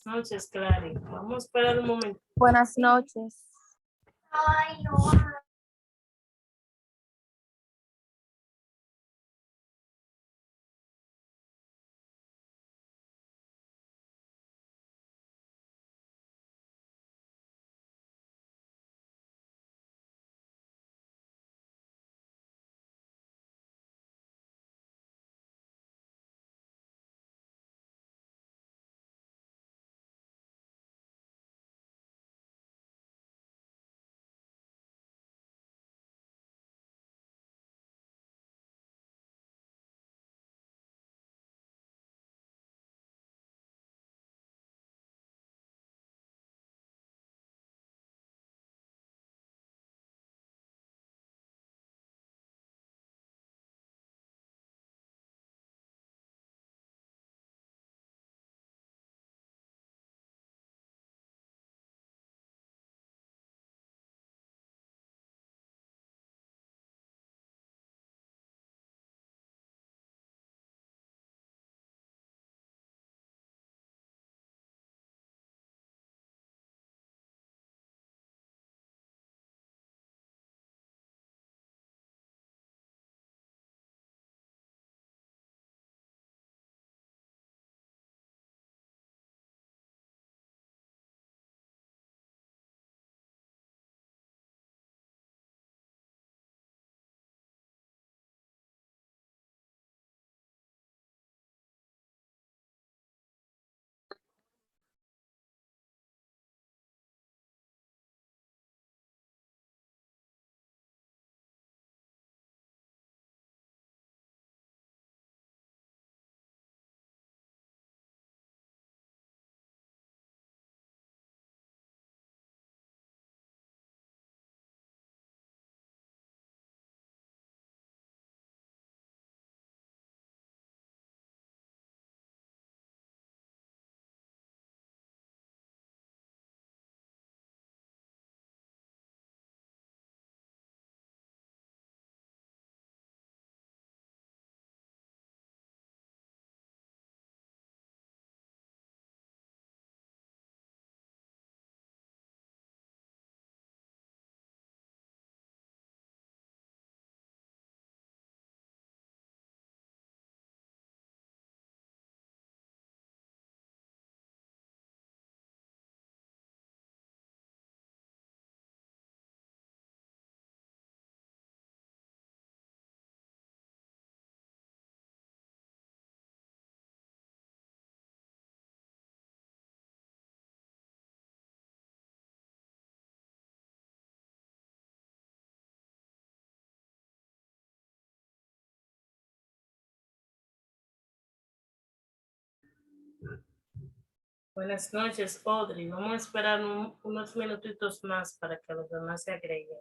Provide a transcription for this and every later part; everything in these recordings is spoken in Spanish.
noches, Clary. Vamos a esperar un momento. Buenas noches. Buenas noches, Audrey. Vamos a esperar unos minutitos más para que los demás se agreguen.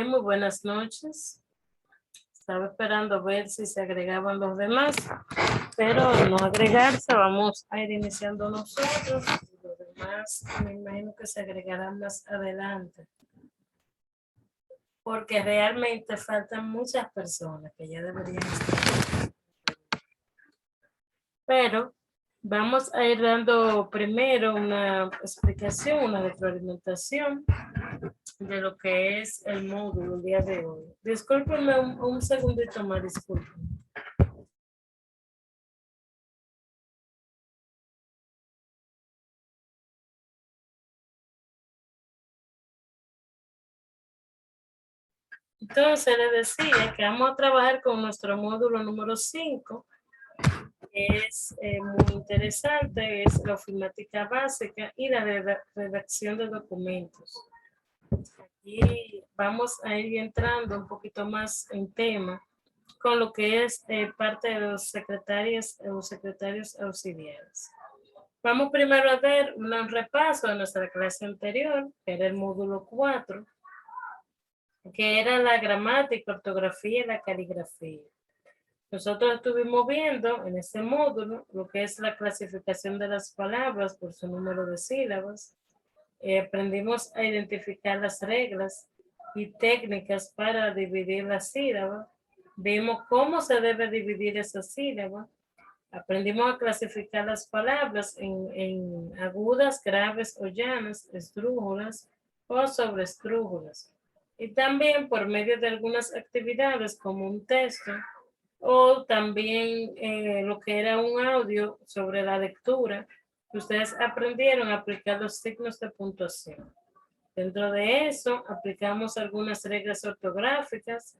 Muy buenas noches. Estaba esperando ver si se agregaban los demás, pero al no agregarse, vamos a ir iniciando nosotros. Y los demás me imagino que se agregarán más adelante. Porque realmente faltan muchas personas que ya deberían estar. Pero vamos a ir dando primero una explicación, una retroalimentación de lo que es el módulo el día de hoy. Discúlpenme un segundito más, disculpen. Entonces les decía que vamos a trabajar con nuestro módulo número 5, que es muy interesante, es la ofimática básica y la redacción de documentos. Y vamos a ir entrando un poquito más en tema con lo que es parte de los secretarios o secretarios auxiliares. Vamos primero a ver un repaso de nuestra clase anterior, que era el módulo 4, que era la gramática, ortografía y la caligrafía. Nosotros estuvimos viendo en este módulo lo que es la clasificación de las palabras por su número de sílabas. Aprendimos a identificar las reglas y técnicas para dividir las sílabas. Vimos cómo se debe dividir esa sílaba. Aprendimos a clasificar las palabras en agudas, graves o llanas, esdrújulas o sobreesdrújulas. Y también por medio de algunas actividades como un texto o también lo que era un audio sobre la lectura, ustedes aprendieron a aplicar los signos de puntuación. Dentro de eso, aplicamos algunas reglas ortográficas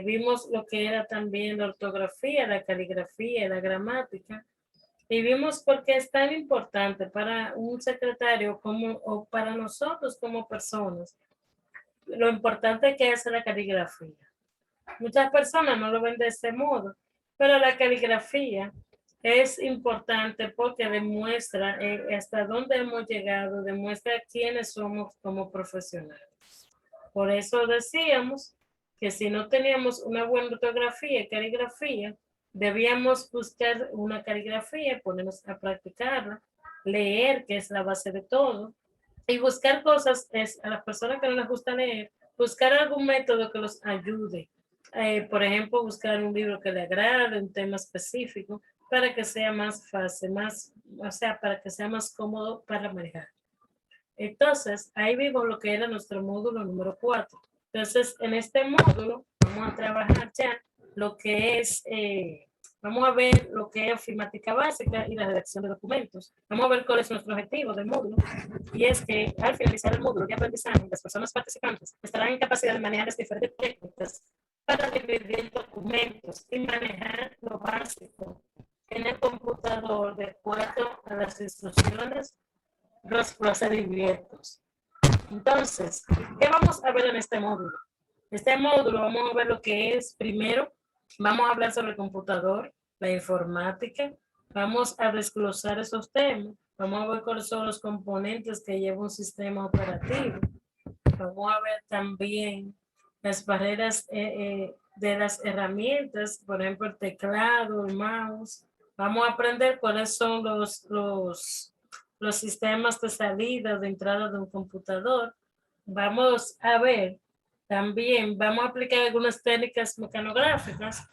vimos lo que era también la ortografía, la caligrafía, la gramática, y vimos por qué es tan importante para un secretario o para nosotros como personas, lo importante que es la caligrafía. Muchas personas no lo ven de ese modo, pero la caligrafía es importante porque demuestra hasta dónde hemos llegado, demuestra quiénes somos como profesionales. Por eso decíamos que si no teníamos una buena ortografía y caligrafía, debíamos buscar una caligrafía, ponernos a practicarla, leer, que es la base de todo, y buscar cosas, a las personas que no les gusta leer, buscar algún método que los ayude. Por ejemplo, buscar un libro que le agrade, un tema específico, para que sea más fácil, o sea, para que sea más cómodo para manejar. Entonces, ahí vimos lo que era nuestro módulo número 4. Entonces, en este módulo vamos a trabajar ya lo que es, vamos a ver lo que es ofimática básica y la redacción de documentos. Vamos a ver cuál es nuestro objetivo del módulo. Y es que al finalizar el módulo de aprendizaje, las personas participantes estarán en capacidad de manejar las diferentes técnicas para dividir documentos y manejar lo básico en el computador de acuerdo a las instrucciones, los procedimientos. Entonces, ¿qué vamos a ver en este módulo? Este módulo vamos a ver lo que es, primero, vamos a hablar sobre el computador, la informática, vamos a desglosar esos temas, vamos a ver cuáles son los componentes que lleva un sistema operativo, vamos a ver también las barreras de las herramientas, por ejemplo, el teclado, el mouse, vamos a aprender cuáles son los sistemas de salida, de entrada de un computador. Vamos a ver también, vamos a aplicar algunas técnicas mecanográficas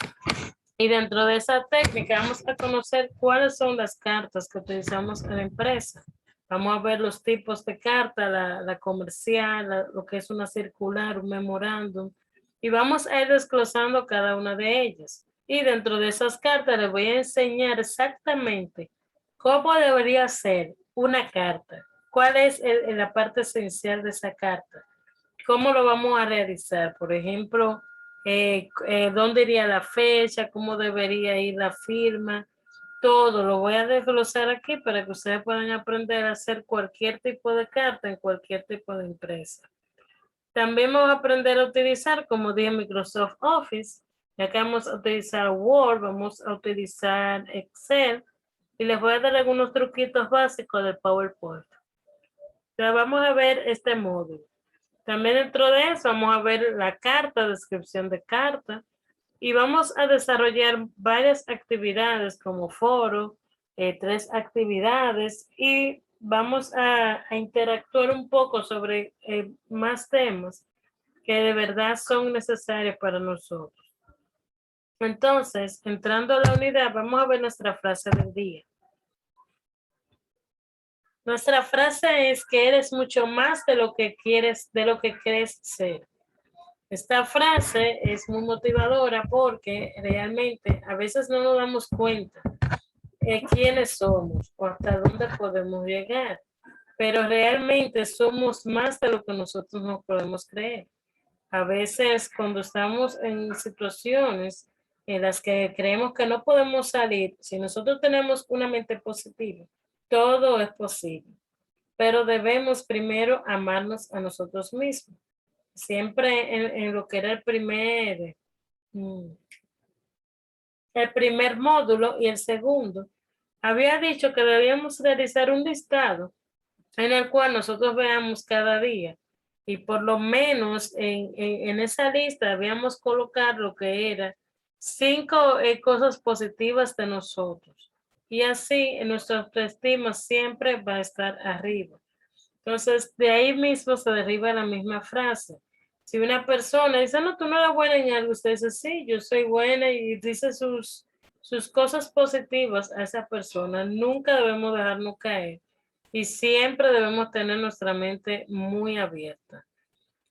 y dentro de esa técnica vamos a conocer cuáles son las cartas que utilizamos en la empresa. Vamos a ver los tipos de carta, la comercial, lo que es una circular, un memorándum, y vamos a ir desglosando cada una de ellas. Y dentro de esas cartas les voy a enseñar exactamente cómo debería ser una carta, cuál es la parte esencial de esa carta, cómo lo vamos a realizar, por ejemplo, dónde iría la fecha, cómo debería ir la firma, todo lo voy a desglosar aquí para que ustedes puedan aprender a hacer cualquier tipo de carta en cualquier tipo de empresa. También vamos a aprender a utilizar, como dije, Microsoft Office. Ya que vamos a utilizar Word, vamos a utilizar Excel y les voy a dar algunos truquitos básicos de PowerPoint. Pero vamos a ver este módulo. También dentro de eso vamos a ver la carta, descripción de carta, y vamos a desarrollar varias actividades como foro, 3 actividades, y vamos a interactuar un poco sobre más temas que de verdad son necesarios para nosotros. Entonces, entrando a la unidad, vamos a ver nuestra frase del día. Nuestra frase es que eres mucho más de lo que quieres, de lo que crees ser. Esta frase es muy motivadora porque realmente a veces no nos damos cuenta de quiénes somos o hasta dónde podemos llegar, pero realmente somos más de lo que nosotros nos podemos creer. A veces cuando estamos en situaciones en las que creemos que no podemos salir, si nosotros tenemos una mente positiva, todo es posible, pero debemos primero amarnos a nosotros mismos. Siempre en lo que era mm, el primer módulo y el segundo, había dicho que debíamos realizar un listado en el cual nosotros veamos cada día y por lo menos en esa lista debíamos colocar lo que era 5 cosas positivas de nosotros y así nuestra autoestima siempre va a estar arriba. Entonces, de ahí mismo se deriva la misma frase. Si una persona dice, no, tú no eres buena en algo, usted dice, sí, yo soy buena y dice sus cosas positivas a esa persona, nunca debemos dejarnos caer y siempre debemos tener nuestra mente muy abierta.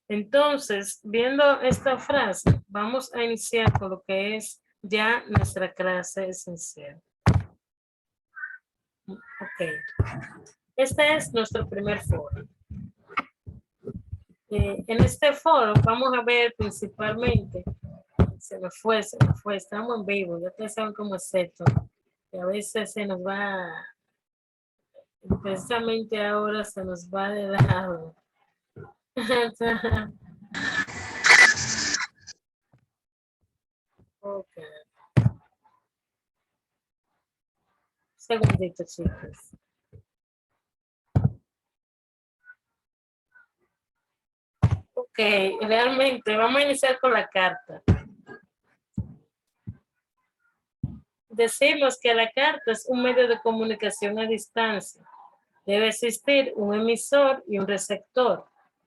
Entonces, viendo esta frase, vamos a iniciar con lo que es ya nuestra clase esencial. Ok. Este es nuestro primer foro. En este foro vamos a ver principalmente, se me fue, estamos en vivo, ya ustedes saben cómo es esto, y a veces se nos va, precisamente ahora se nos va de lado. Ok. Segundito, chicos. Ok, realmente vamos a iniciar con la carta. Decimos que la carta es un medio de comunicación a distancia. Debe existir un emisor y un receptor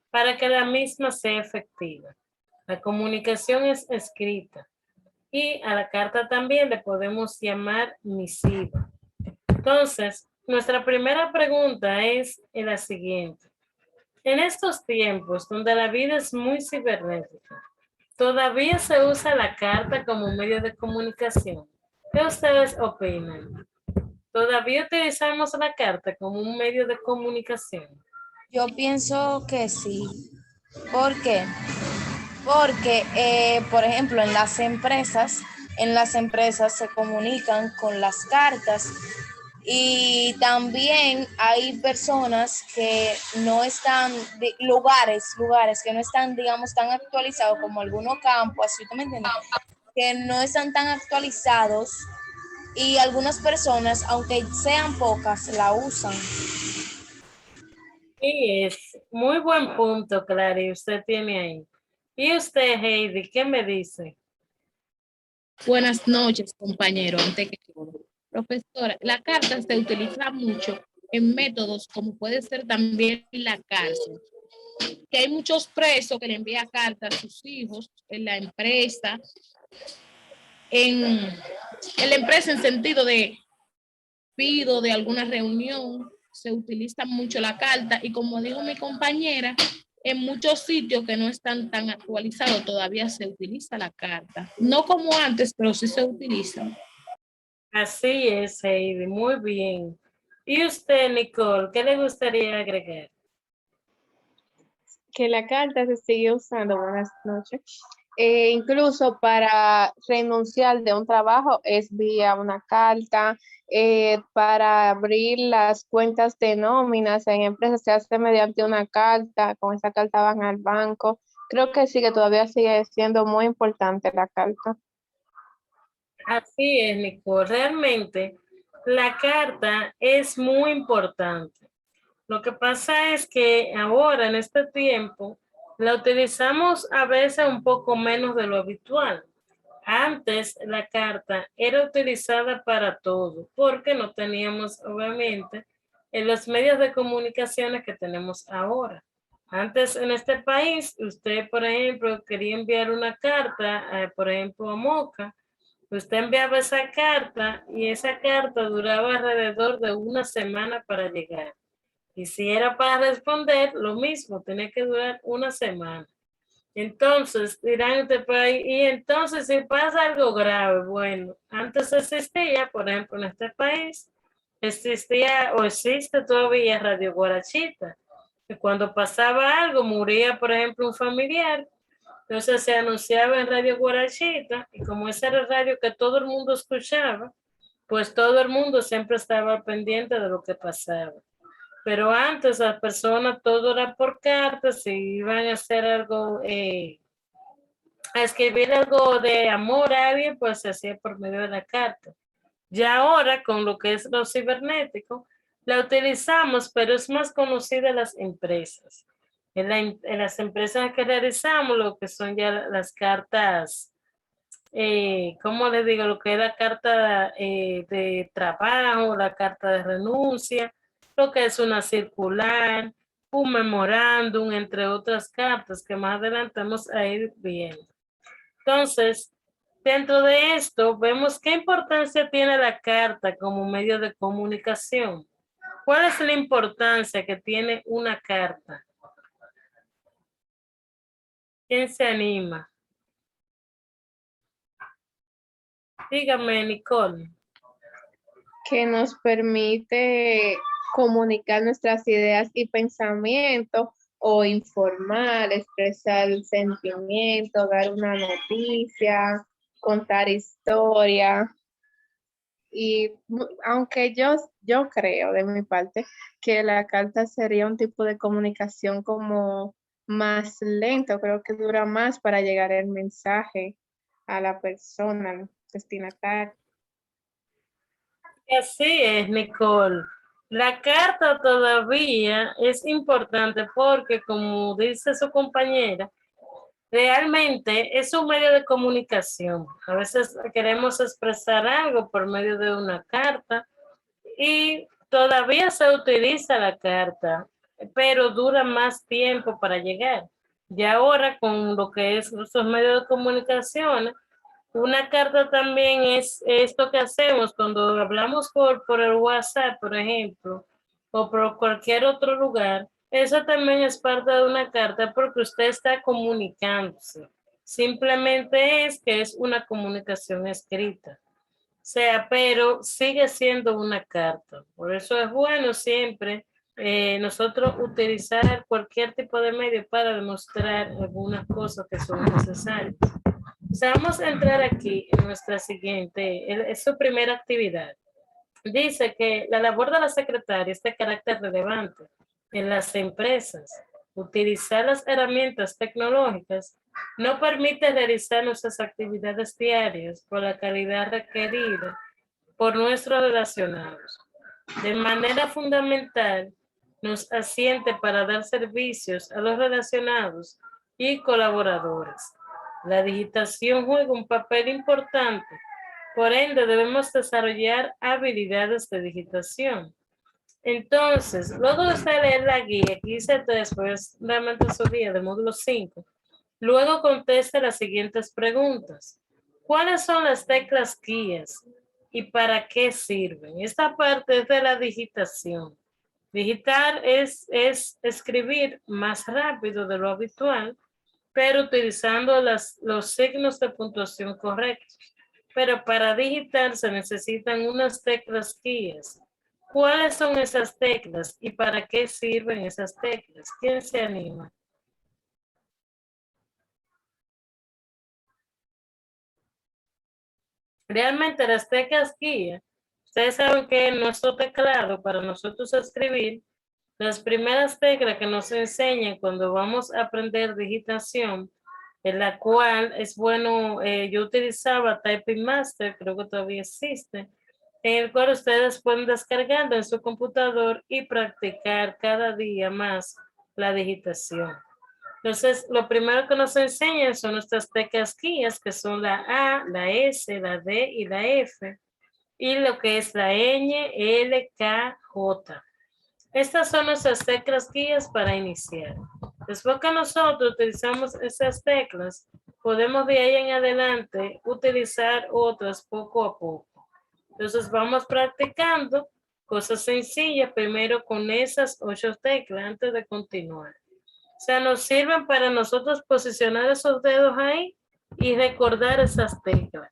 para que la misma sea efectiva. La comunicación es escrita y a la carta también le podemos llamar misiva. Entonces, nuestra primera pregunta es la siguiente. En estos tiempos donde la vida es muy cibernética, ¿todavía se usa la carta como medio de comunicación? ¿Qué ustedes opinan? ¿Todavía utilizamos la carta como un medio de comunicación? Yo pienso que sí. ¿Por qué? Porque, por ejemplo, en las empresas se comunican con las cartas y también hay personas que no están, lugares que no están, digamos, tan actualizados como algunos campos, así tú me entiendes, que no están tan actualizados y algunas personas, aunque sean pocas, la usan. Sí, es muy buen punto, Clary, usted tiene ahí. ¿Y usted, Heidi, qué me dice? Buenas noches, compañero. Ante que todo, profesora, la carta se utiliza mucho en métodos como puede ser también la cárcel, que hay muchos presos que le envían cartas a sus hijos en la empresa, en la empresa en sentido de pido de alguna reunión, se utiliza mucho la carta y como dijo mi compañera, en muchos sitios que no están tan actualizados todavía se utiliza la carta. No como antes, pero sí se utiliza. Así es, Heidi, muy bien. ¿Y usted, Nicole, qué le gustaría agregar? Que la carta se sigue usando, buenas noches, incluso para renunciar de un trabajo es vía una carta, para abrir las cuentas de nóminas en empresas se hace mediante una carta, con esa carta van al banco. Creo que sí, que todavía sigue siendo muy importante la carta. Así es, Nicole. Realmente la carta es muy importante. Lo que pasa es que ahora, en este tiempo, La utilizamos a veces un poco menos de lo habitual. Antes la carta era utilizada para todo, porque no teníamos, obviamente, en los medios de comunicaciones que tenemos ahora. Antes en este país, usted, por ejemplo, quería enviar una carta, por ejemplo, a Moca. Usted enviaba esa carta y esa carta duraba alrededor de una semana para llegar. Y si era para responder, lo mismo, tenía que durar una semana. Entonces, dirán usted por ahí, y entonces si pasa algo grave, bueno, antes existía, por ejemplo, en este país, existía o existe todavía Radio Guarachita, que cuando pasaba algo, moría, por ejemplo, un familiar, entonces se anunciaba en Radio Guarachita, y como ese era el radio que todo el mundo escuchaba, pues todo el mundo siempre estaba pendiente de lo que pasaba. Pero antes las personas todo era por cartas, si iban a hacer algo, a escribir algo de amor a alguien, pues se hacía por medio de la carta. Ya ahora con lo que es lo cibernético, la utilizamos, pero es más conocida en las empresas. En las empresas que realizamos lo que son ya las cartas, ¿cómo les digo? Lo que es la carta de trabajo, la carta de renuncia, lo que es una circular, un memorándum, entre otras cartas que más adelante vamos a ir viendo. Entonces, dentro de esto, vemos qué importancia tiene la carta como medio de comunicación. ¿Cuál es la importancia que tiene una carta? ¿Quién se anima? Dígame, Nicole. Que nos permite comunicar nuestras ideas y pensamientos o informar, expresar sentimientos, dar una noticia, contar historia. Y aunque yo creo de mi parte que la carta sería un tipo de comunicación como más lento, creo que dura más para llegar el mensaje a la persona, al destinatario. Así es, Nicole. La carta todavía es importante porque, como dice su compañera, realmente es un medio de comunicación. A veces queremos expresar algo por medio de una carta y todavía se utiliza la carta, pero dura más tiempo para llegar. Y ahora con lo que es esos medios de comunicación, una carta también es esto que hacemos cuando hablamos por el WhatsApp, por ejemplo, o por cualquier otro lugar. Eso también es parte de una carta porque usted está comunicándose. Simplemente es que es una comunicación escrita. O sea, pero sigue siendo una carta. Por eso es bueno siempre nosotros utilizar cualquier tipo de medio para demostrar algunas cosas que son necesarias. O sea, vamos a entrar aquí en nuestra siguiente, es su primera actividad. Dice que la labor de la secretaria es de carácter relevante en las empresas. Utilizar las herramientas tecnológicas no permite realizar nuestras actividades diarias con la calidad requerida por nuestros relacionados. De manera fundamental, nos asiente para dar servicios a los relacionados y colaboradores. La digitación juega un papel importante, por ende debemos desarrollar habilidades de digitación. Entonces, luego de usted leer la guía, que dice después realmente su guía de módulo 5, luego conteste las siguientes preguntas. ¿Cuáles son las teclas guías y para qué sirven? Esta parte es de la digitación. Digitar es escribir más rápido de lo habitual, pero utilizando los signos de puntuación correctos. Pero para digitar se necesitan unas teclas guías. ¿Cuáles son esas teclas y para qué sirven esas teclas? ¿Quién se anima? Realmente las teclas guía, ustedes saben que en nuestro teclado, para nosotros escribir, las primeras teclas que nos enseñan cuando vamos a aprender digitación, en la cual es bueno, yo utilizaba Typing Master, creo que todavía existe, en el cual ustedes pueden descargarlo en su computador y practicar cada día más la digitación. Entonces, lo primero que nos enseñan son nuestras teclas guías, que son la A, la S, la D y la F, y lo que es la ñ, L, K, J. Estas son nuestras teclas guías para iniciar. Después que nosotros utilizamos esas teclas, podemos de ahí en adelante utilizar otras poco a poco. Entonces vamos practicando cosas sencillas primero con esas 8 teclas antes de continuar. O sea, nos sirven para nosotros posicionar esos dedos ahí y recordar esas teclas.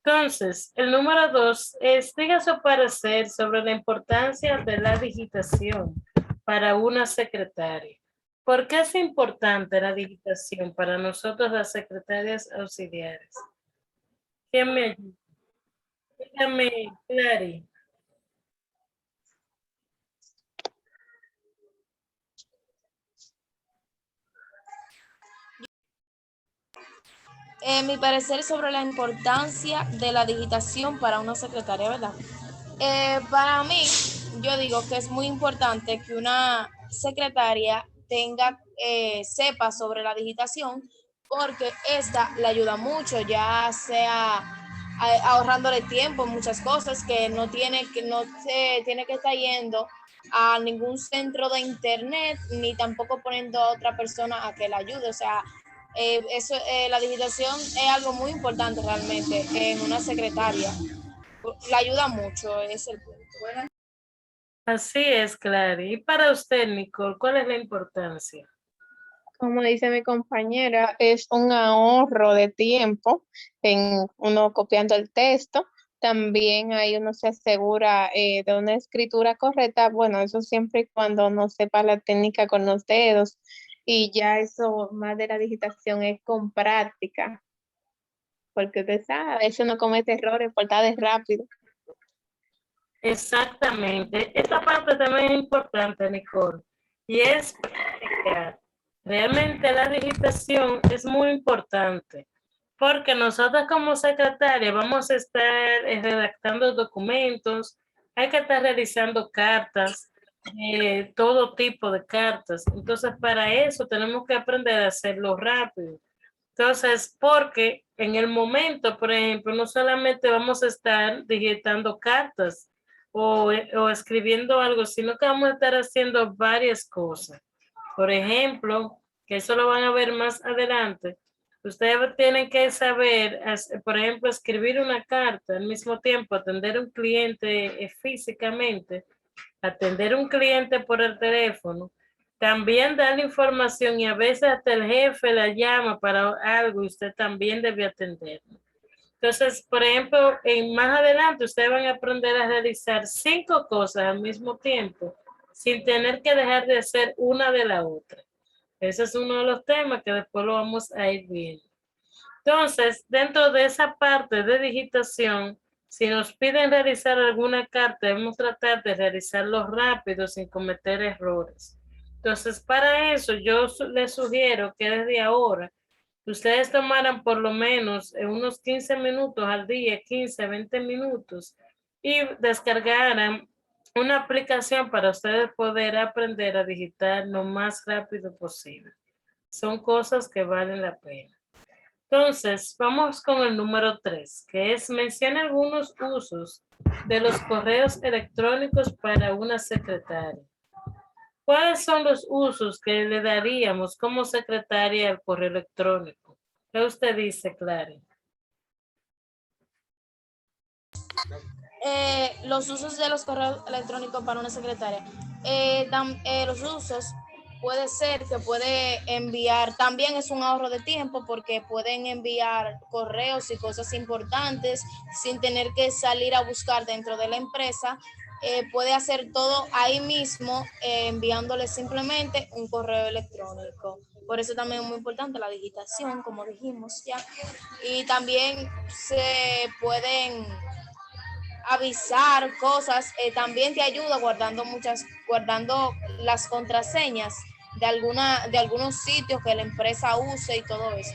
Entonces, el número 2 es, diga su parecer sobre la importancia de la digitación para una secretaria. ¿Por qué es importante la digitación para nosotros las secretarias auxiliares? ¿Quién me ayuda? Dígame, Clary. Mi parecer sobre la importancia de la digitación para una secretaria, ¿verdad? Para mí, yo digo que es muy importante que una secretaria sepa sobre la digitación porque esta le ayuda mucho, ya sea ahorrándole tiempo en muchas cosas que no se tiene que estar yendo a ningún centro de internet ni tampoco poniendo a otra persona a que la ayude. O sea, la digitación es algo muy importante realmente en una secretaria. La ayuda mucho, es el punto. Así es, Clary. Y para usted, Nicole, ¿cuál es la importancia? Como dice mi compañera, es un ahorro de tiempo en uno copiando el texto. También ahí uno se asegura de una escritura correcta. Bueno, eso siempre y cuando no sepa la técnica con los dedos. Y ya eso más de la digitación es con práctica. Porque usted sabe, a veces uno comete errores por estar de rápido. Exactamente. Esta parte también es importante, Nicole. Y es practicar. Realmente la digitación es muy importante porque nosotros como secretaria vamos a estar redactando documentos, hay que estar realizando cartas, todo tipo de cartas. Entonces, para eso tenemos que aprender a hacerlo rápido. Entonces, porque en el momento, por ejemplo, no solamente vamos a estar digitando cartas o escribiendo algo, sino que vamos a estar haciendo varias cosas. Por ejemplo, que eso lo van a ver más adelante, ustedes tienen que saber, por ejemplo, escribir una carta, al mismo tiempo atender a un cliente físicamente, atender a un cliente por el teléfono, también darle información y a veces hasta el jefe la llama para algo y usted también debe atender. Entonces, por ejemplo, más adelante ustedes van a aprender a realizar 5 cosas al mismo tiempo sin tener que dejar de hacer una de la otra. Ese es uno de los temas que después lo vamos a ir viendo. Entonces, dentro de esa parte de digitación, si nos piden realizar alguna carta, debemos tratar de realizarlo rápido sin cometer errores. Entonces, para eso yo les sugiero que desde ahora ustedes tomaran por lo menos unos 15 minutos al día, 15, 20 minutos, y descargaran una aplicación para ustedes poder aprender a digitar lo más rápido posible. Son cosas que valen la pena. Entonces, vamos con el número 3, que es menciona algunos usos de los correos electrónicos para una secretaria. ¿Cuáles son los usos que le daríamos como secretaria al correo electrónico? ¿Qué usted dice, Clara? Los usos de los correos electrónicos para una secretaria. Los usos puede ser que puede enviar, también es un ahorro de tiempo porque pueden enviar correos y cosas importantes sin tener que salir a buscar dentro de la empresa. Puede hacer todo ahí mismo enviándole simplemente un correo electrónico. Por eso también es muy importante la digitación, como dijimos ya. Y también se pueden avisar cosas, también te ayuda guardando las contraseñas de algunos sitios que la empresa use y todo eso.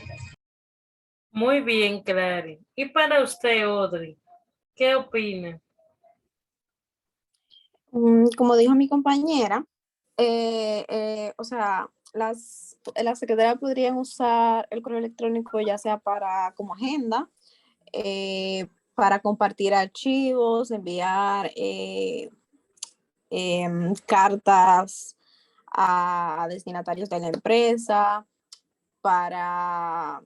Muy bien, Clara. Y para usted, Audrey, ¿qué opina? Como dijo mi compañera, o sea, la secretaria podrían usar el correo electrónico ya sea para como agenda, para compartir archivos, enviar cartas a destinatarios de la empresa, para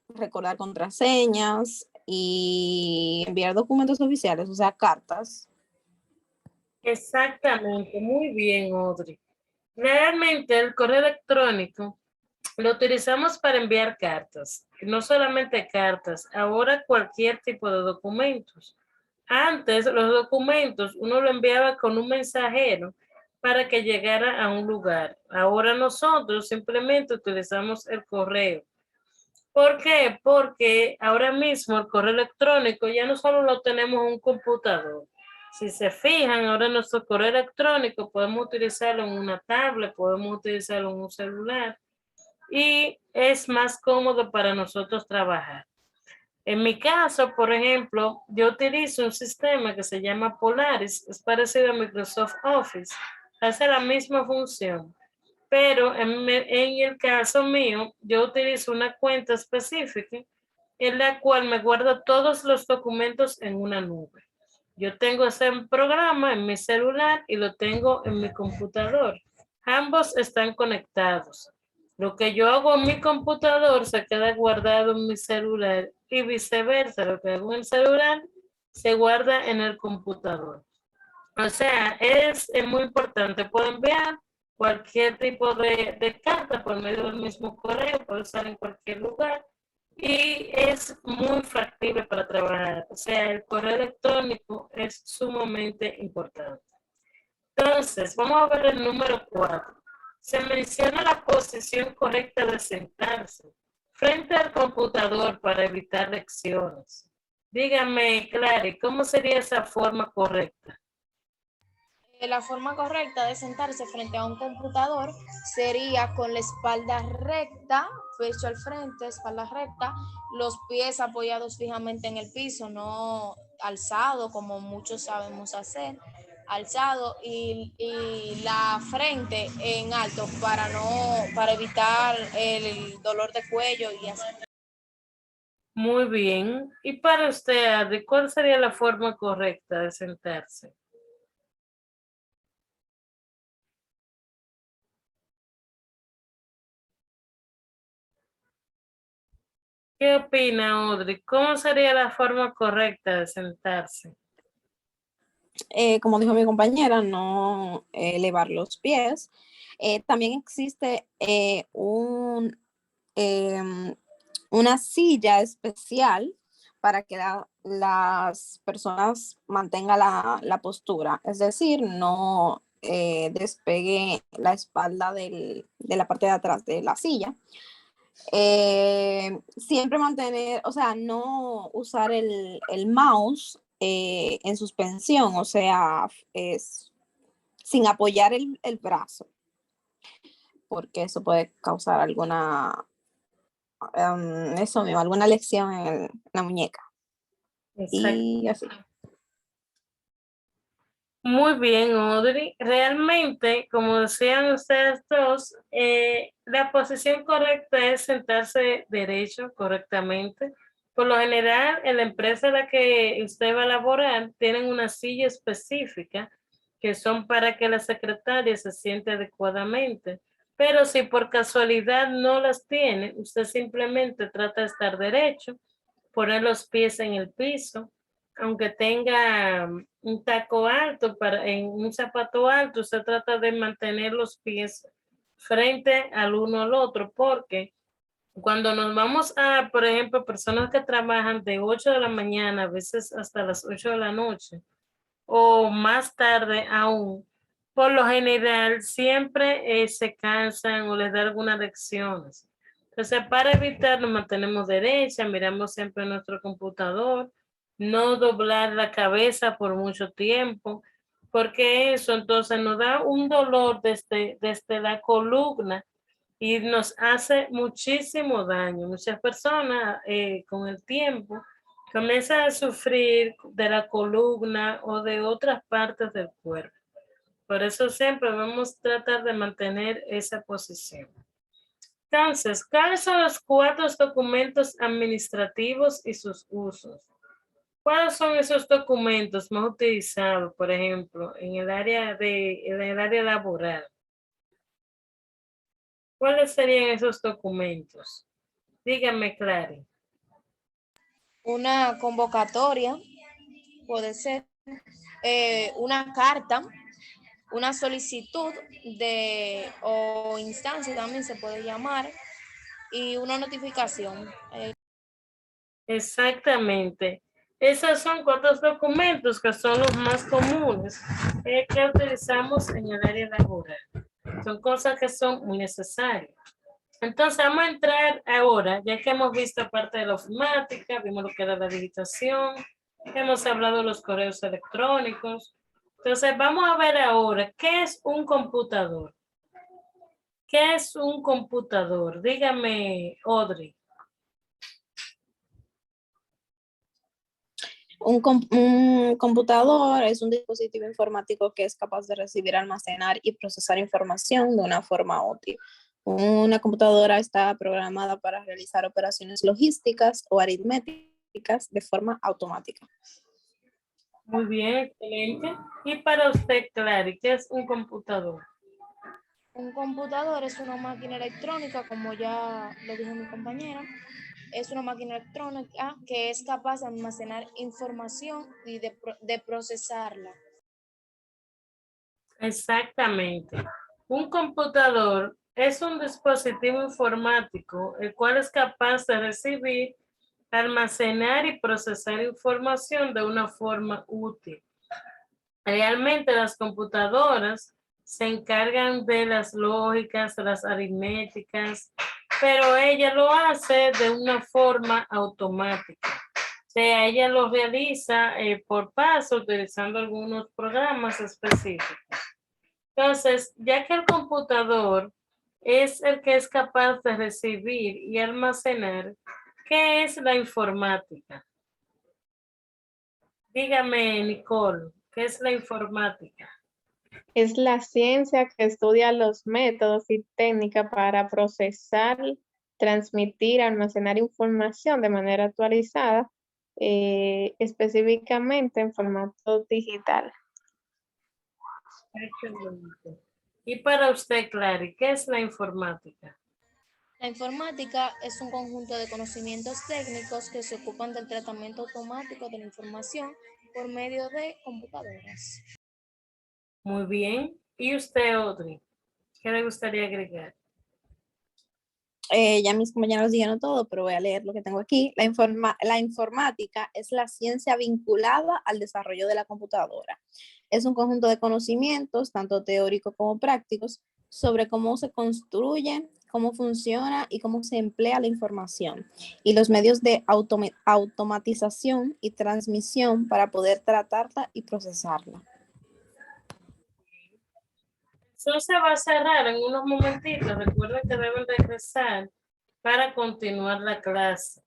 recordar contraseñas y enviar documentos oficiales, o sea, cartas. Exactamente, muy bien, Audrey. Realmente el correo electrónico lo utilizamos para enviar cartas, no solamente cartas, ahora cualquier tipo de documentos. Antes los documentos uno lo enviaba con un mensajero para que llegara a un lugar. Ahora nosotros simplemente utilizamos el correo. ¿Por qué? Porque ahora mismo el correo electrónico ya no solo lo tenemos en un computador. Si se fijan, ahora nuestro correo electrónico podemos utilizarlo en una tablet, podemos utilizarlo en un celular y es más cómodo para nosotros trabajar. En mi caso, por ejemplo, yo utilizo un sistema que se llama Polaris, es parecido a Microsoft Office, hace la misma función, pero en el caso mío, yo utilizo una cuenta específica en la cual me guardo todos los documentos en una nube. Yo tengo ese programa en mi celular y lo tengo en mi computador. Ambos están conectados. Lo que yo hago en mi computador se queda guardado en mi celular y viceversa. Lo que hago en el celular se guarda en el computador. O sea, es muy importante. Puedo enviar cualquier tipo de carta por medio del mismo correo, puede estar en cualquier lugar y es muy factible para trabajar. O sea, el correo electrónico es sumamente importante. Entonces, vamos a ver el número 4. Se menciona la posición correcta de sentarse frente al computador para evitar lecciones. Dígame, Clary, ¿cómo sería esa forma correcta? La forma correcta de sentarse frente a un computador sería con la espalda recta, pecho al frente, espalda recta, los pies apoyados fijamente en el piso, no alzado como muchos sabemos hacer, alzado y la frente en alto para evitar el dolor de cuello y así. Muy bien. Y para usted, Adri, ¿cuál sería la forma correcta de sentarse? ¿Qué opina, Audrey? ¿Cómo sería la forma correcta de sentarse? Como dijo mi compañera, no elevar los pies. También existe una silla especial para que las personas mantengan la postura, es decir, no despegue la espalda de la parte de atrás de la silla. Siempre mantener, o sea, no usar el mouse en suspensión, o sea, es sin apoyar el brazo, porque eso puede causar eso mismo, alguna lesión en la muñeca. Exacto. Y así. Muy bien, Audrey. Realmente, como decían ustedes dos, la posición correcta es sentarse derecho correctamente. Por lo general, en la empresa en la que usted va a laborar, tienen una silla específica que son para que la secretaria se siente adecuadamente. Pero si por casualidad no las tiene, usted simplemente trata de estar derecho, poner los pies en el piso, aunque tenga un taco alto, en un zapato alto, se trata de mantener los pies frente al uno al otro, porque cuando nos vamos a, por ejemplo, personas que trabajan de 8 de la mañana, a veces hasta las 8 de la noche, o más tarde aún, por lo general siempre se cansan o les da algunas lecciones. Entonces, para evitar, nos mantenemos derecha, miramos siempre nuestro computador, no doblar la cabeza por mucho tiempo, porque eso entonces nos da un dolor desde la columna y nos hace muchísimo daño. Muchas personas con el tiempo comienzan a sufrir de la columna o de otras partes del cuerpo. Por eso siempre vamos a tratar de mantener esa posición. Entonces, ¿cuáles son los 4 documentos administrativos y sus usos? ¿Cuáles son esos documentos más utilizados, por ejemplo, en el área laboral? ¿Cuáles serían esos documentos? Dígame, Clary. Una convocatoria, puede ser, una carta, una solicitud o instancia también se puede llamar, y una notificación. Exactamente. Esos son 4 documentos que son los más comunes que utilizamos en el área laboral. Son cosas que son muy necesarias. Entonces vamos a entrar ahora, ya que hemos visto parte de la ofimática, vimos lo que era la digitación, hemos hablado de los correos electrónicos. Entonces vamos a ver ahora, ¿qué es un computador? ¿Qué es un computador? Dígame, Audrey. Un computador es un dispositivo informático que es capaz de recibir, almacenar y procesar información de una forma útil. Una computadora está programada para realizar operaciones logísticas o aritméticas de forma automática. Muy bien, excelente. Y para usted, Clary, ¿qué es un computador? Un computador es una máquina electrónica, como ya lo dijo mi compañera. Es una máquina electrónica que es capaz de almacenar información y de procesarla. Exactamente. Un computador es un dispositivo informático el cual es capaz de recibir, almacenar y procesar información de una forma útil. Realmente las computadoras se encargan de las lógicas, de las aritméticas, pero ella lo hace de una forma automática. O sea, ella lo realiza por paso utilizando algunos programas específicos. Entonces, ya que el computador es el que es capaz de recibir y almacenar, ¿qué es la informática? Dígame, Nicole, ¿qué es la informática? Es la ciencia que estudia los métodos y técnicas para procesar, transmitir, almacenar información de manera actualizada, específicamente en formato digital. Excelente. Y para usted, Clary, ¿qué es la informática? La informática es un conjunto de conocimientos técnicos que se ocupan del tratamiento automático de la información por medio de computadoras. Muy bien. ¿Y usted, Audrey? ¿Qué le gustaría agregar? Ya mis compañeros dijeron todo, pero voy a leer lo que tengo aquí. La informática es la ciencia vinculada al desarrollo de la computadora. Es un conjunto de conocimientos, tanto teóricos como prácticos, sobre cómo se construye, cómo funciona y cómo se emplea la información y los medios de automatización y transmisión para poder tratarla y procesarla. Eso se va a cerrar en unos momentitos. Recuerden que deben regresar para continuar la clase.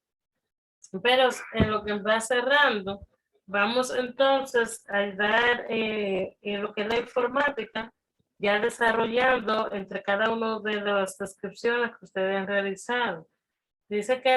Pero en lo que va cerrando, vamos entonces a dar en lo que es la informática, ya desarrollando entre cada una de las descripciones que ustedes han realizado. Dice que